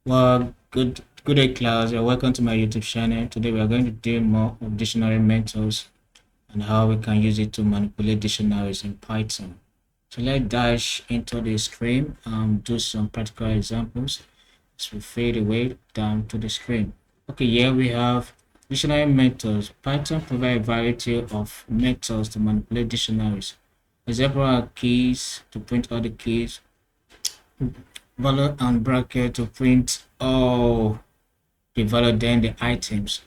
Well, good day, class. You're welcome to my YouTube channel. Today we are going to do more of dictionary methods and how we can use it to manipulate dictionaries in Python. So let's dash into the screen and do some practical examples as we fade away down to the screen. Okay, here we have dictionary methods. Python provides a variety of methods to manipulate dictionaries. Example are keys to print all the keys, value and bracket to print all the value, then the items.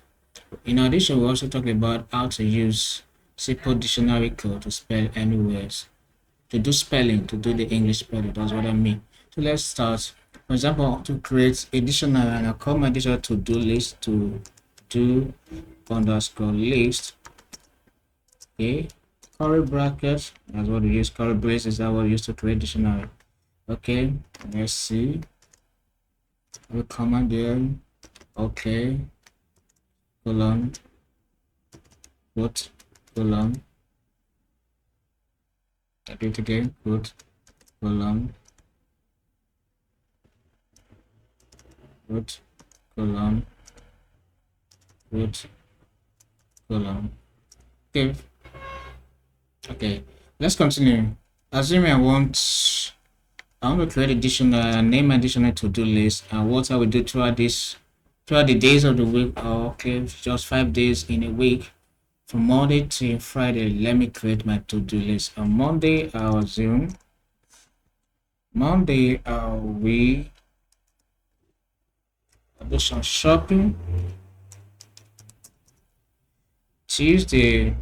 In addition, we also talk about how to use simple dictionary code to spell any words, to do spelling, to do the English spelling. That's what I mean. So let's start. For example, to create a dictionary, and I call my dictionary to-do list to do underscore list. Okay, curly brackets. That's what we use. Curly braces. That what we use to create dictionary. Okay, let's see. We command there. Okay, colon, quote, colon. I do it again, quote, colon, quote, colon, quote, colon. Okay, okay, let's continue. Assuming I want to create a dictionary, name my dictionary to-do list, and what I will do throughout the days of the week. Okay, just 5 days in a week. From Monday to Friday, let me create my to-do list. On Monday, I'll assume Monday we do some shopping. Tuesday,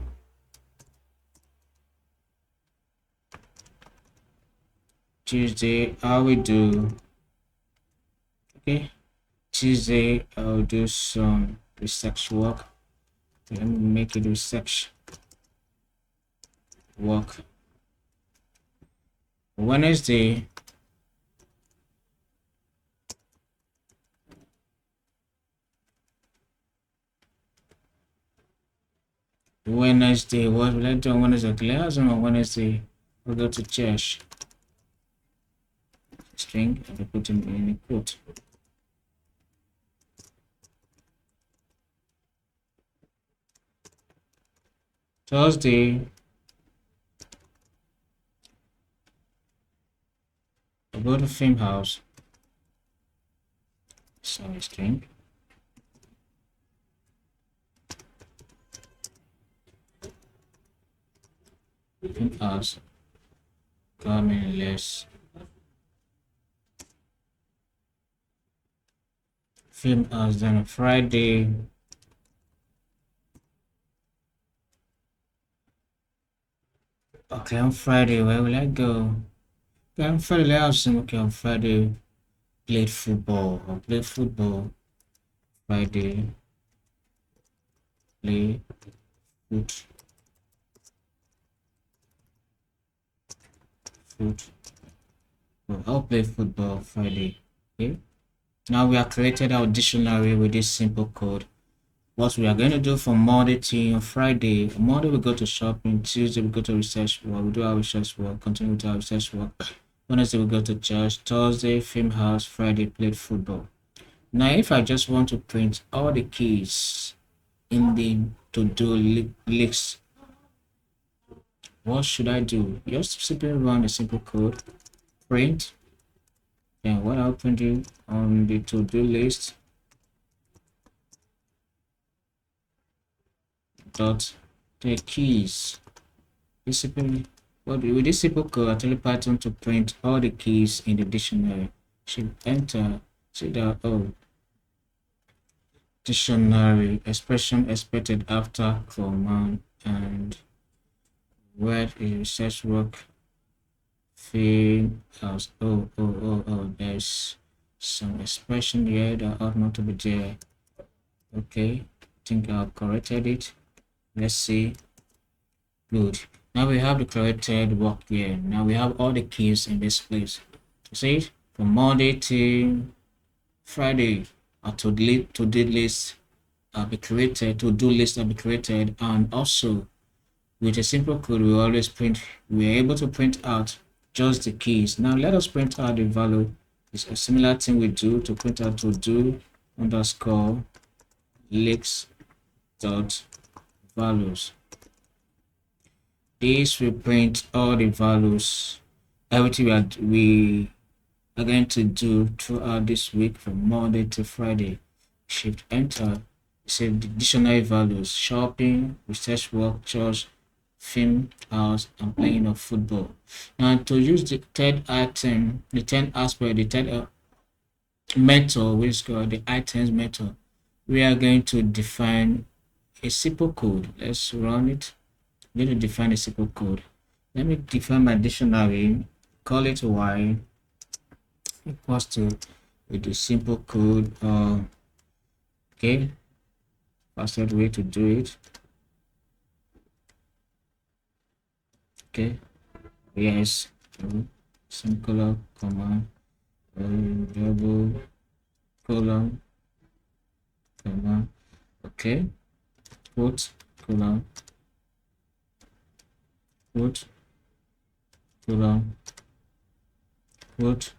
I will do, okay, Tuesday I'll do some research work. Let me make it research work. Wednesday, what will I do on Wednesday? Class on Wednesday, we'll go to church. String, I'll put in a quote. Thursday, I'll go to film house. Sorry, string. Film house. Coming less. Film house. Then on Friday. Okay, on Friday, where will I go? Okay, on Friday, okay, on Friday, played football. I'll play football. Friday, play foot. Well, I'll play football Friday. Okay. Now we have created our dictionary with this simple code. What we are going to do from Monday to Friday. Monday we go to shopping. Tuesday we go to research work. We do our research work. Continue with our research work. Wednesday we go to church. Thursday film house. Friday played football. Now if I just want to print all the keys in the to-do list, what should I do? Just simply run a simple code, print, and what I'll print you on the to-do list dot the keys. Basically, with this simple code, I tell Python to print all the keys in the dictionary. Should enter, see that, oh, dictionary expression expected after command and word is research work film house. Oh, there's some expression here that ought not to be there. Okay, I think I've corrected it. Let's see. Good. Now we have the corrected work here. Now we have all the keys in this place. See it? From Monday to Friday, a to-do list be created, to-do list will be created, and also with a simple code we always print, we're able to print out just the keys. Now let us print out the value It's a similar thing we do to print out to do underscore leaks dot values. This will print all the values, everything we are going to do throughout this week from Monday to Friday. Shift enter, save the dictionary values: shopping, research work, church, film, house, and playing of football. Now to use the third item, the third aspect, the third method, which is called the items method, we are going to define a simple code. Let's run it. I'm going to define a simple code. Let me define my dictionary, call it y equals to with the simple code. Okay, fastest way to do it. Okay, yes, singular command, double colon command. Okay, quote colon quote colon quote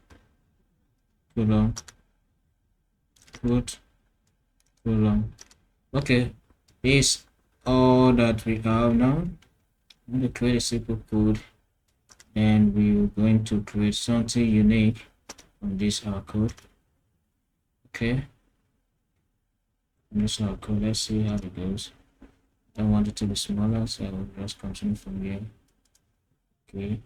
colon quote colon. Okay, this is all that we have now. I'm going to create a simple code, and we're going to create something unique from this our code. Okay, this our code. Let's see how it goes. I want it to be smaller, so I will just continue from here. Okay,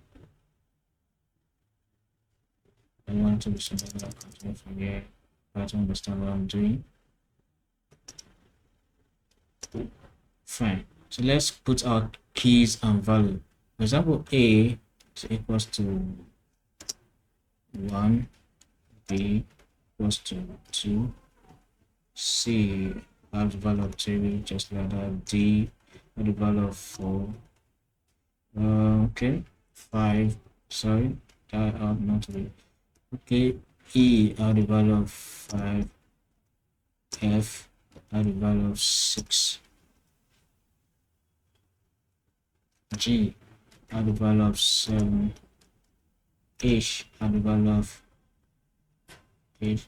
I want it to be smaller. I'll continue from here. Try to understand what I'm doing. Fine. So let's put our keys and value. For example, A is equals to 1, B equals to 2, C have the value of 3, just like that, D have the value of 4, okay, 5, sorry, that ought not to be, okay, E have the value of 5, F have the value of 6, G have the value of 7, H have the value of 8,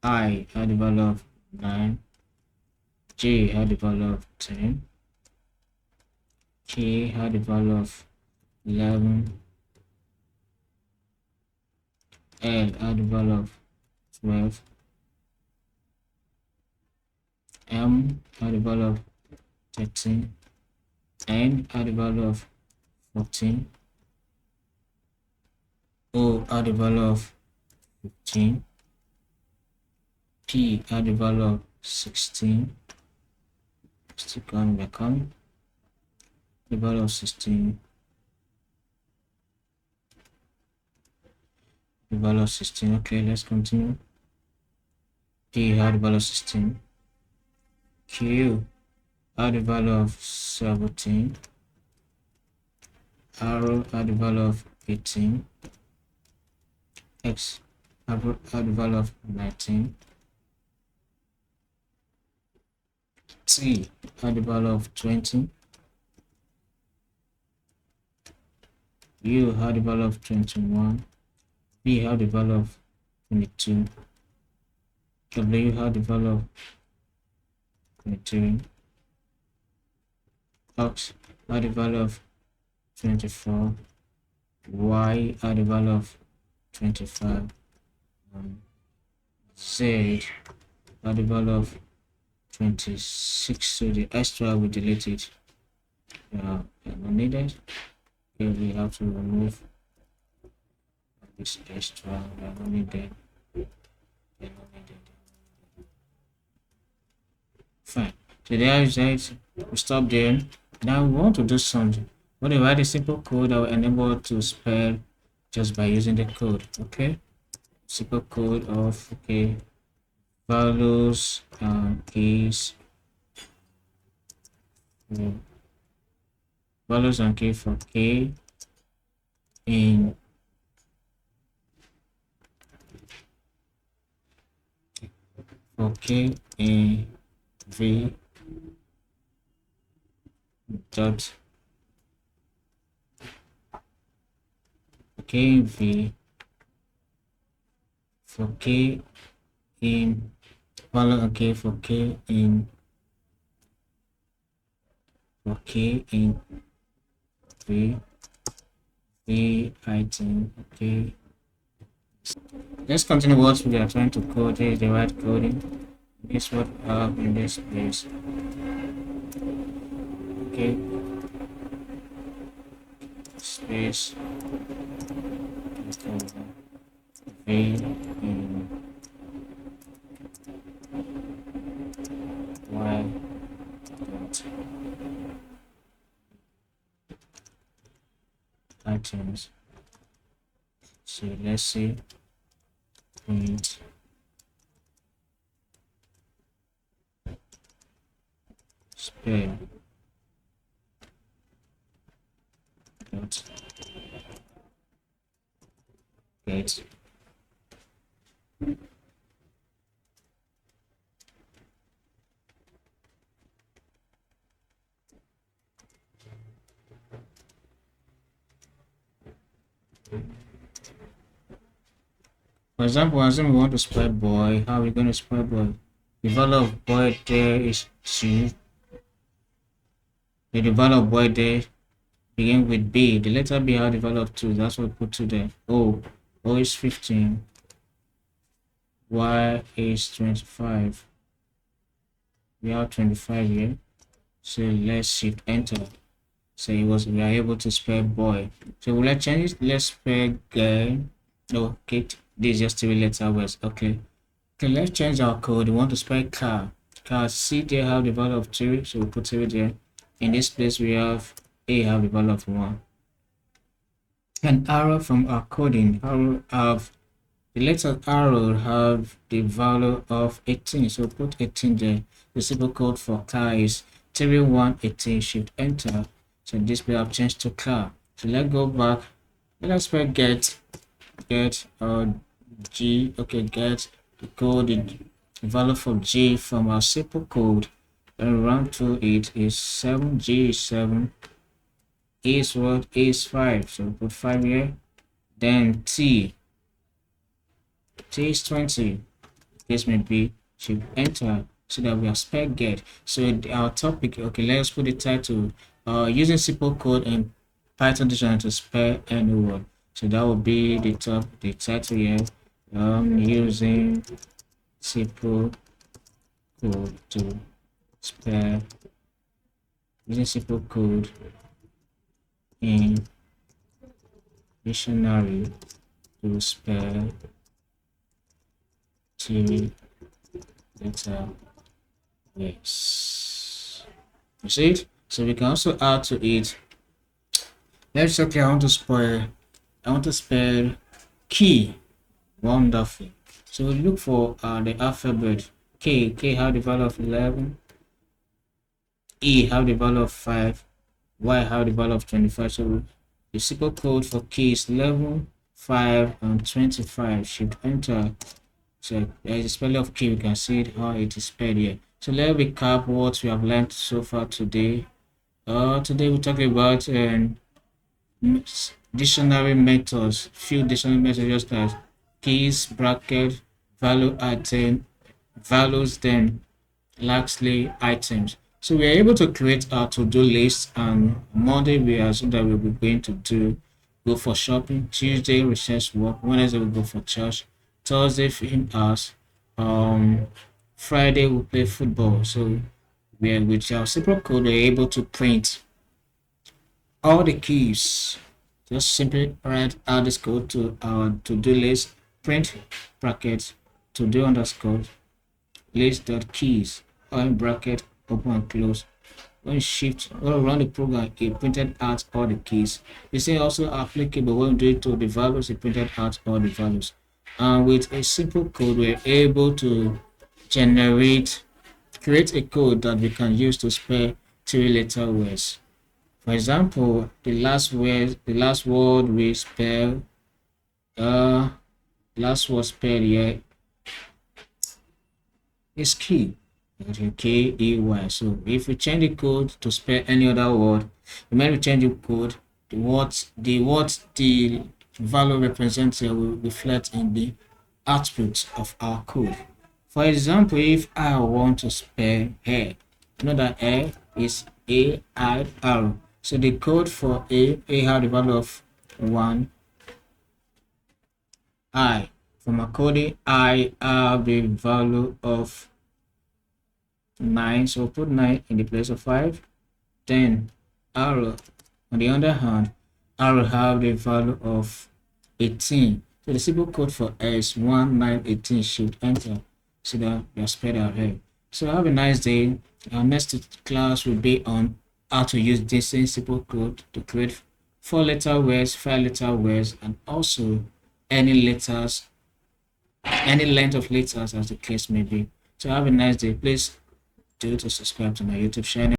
I had the value of 9, J had the value of 10, K had the value of 11, L had the value of 12, M had the value of 13, N had the value of 14, O had the value of 15, P had the value of 16, still going back on, the value of 16, the value of 16, okay, let's continue. P had the value of 16, Q had the value of 17, R had the value of 18, X had the value of 19, T had the value of 20, U had the value of 21, V had the value of 22, W had the value of 23, X had the value of 24, Y had the value of 25, Z had the value of 26. So the extra we delete it. They're not needed. Okay, we have to remove this extra. They're not needed. They're not needed. Fine. So there is it. We stop there. Now we want to do something. We want to write a simple code that will enable us to spell just by using the code. Okay. Simple code of values and keys. Values and key for K in V dot V for k in value, okay, for k in v item, okay. Let's continue what we are trying to code. Here is the right coding. This is what we have in this place. Okay, space v in y dot items. So let's see print spell dot get. For example, assume we want to spell boy. How are we going to spell boy? The value of boy there is 2. The value of boy there begin with B. The letter B has the value of 2. That's what we put to there. O is 15. Y is 25. We have 25 here. So let's shift enter. So we are able to spell boy. So will I change it? Let's spell guy. Oh, okay. This is just 3 letter words. Okay. Okay, let's change our code. We want to spell car. Car C there have the value of 3. So we'll put 3 there. In this place we have A have the value of 1. And arrow from our coding, arrow have the letter arrow have the value of 18. So put 18 there. The simple code for car is 3118. Shift enter. So this will have changed to car. So let's go back. Let's spell get G. Okay, get the code, the value for G from our simple code, and run through it is 7. G is 7. A is what? A is 5. So put 5 here. Then T is 20. This may be, should enter so that we have spelled get. So our topic, okay, let's put the title using simple code and Python dictionary to spell any word. So that will be the title here. Using simple code to spell, using simple code in dictionary to spell 3-letter words. You see it? So we can also add to it. Let's say, okay, I want to spell key. Wonderful. So we look for the alphabet. K have the value of 11. E have the value of 5. Y have the value of 25. So the simple code for key is 11, 5, and 25. Shift enter. So there is a spelling of key. We can see it, how it is spelled here. So let's recap what we have learned so far today. Today we talked about dictionary methods. Few dictionary methods, just as keys, bracket, value item, values, then lastly items. So we are able to create our to-do list, and Monday we assume that we'll be going to go for shopping. Tuesday research work. Wednesday we go for church. Thursday film hours. Friday we play football. So we are, with our simple code, we're able to print all the keys. Just simply add this code to our to-do list. Print bracket to-do underscore list.keys, or in bracket open and close. When shift or run the program, it printed out all the keys. This is also applicable when we do it to the values. It printed out all the values. And with a simple code, we're able to create a code that we can use to spell 3-letter words. For example, the last word we spell, last word spelled here is key. K-E-Y. So if we change the code to spell any other word, when we change the code, the value represented will reflect in the output of our code. For example, if I want to spell hair, you know that hair is A-I-R. So the code for A have the value of 1, I. For my coding, I have the value of 9. So put 9 in the place of 5. Then arrow, on the other hand, arrow have the value of 18. So the simple code for A is 1918. Shift enter so that you are spread out here. So have a nice day. Our next class will be on how to use this same simple code to create 4-letter words, 5-letter words, and also any letters, any length of letters as the case may be. So have a nice day. Please do to subscribe to my YouTube channel.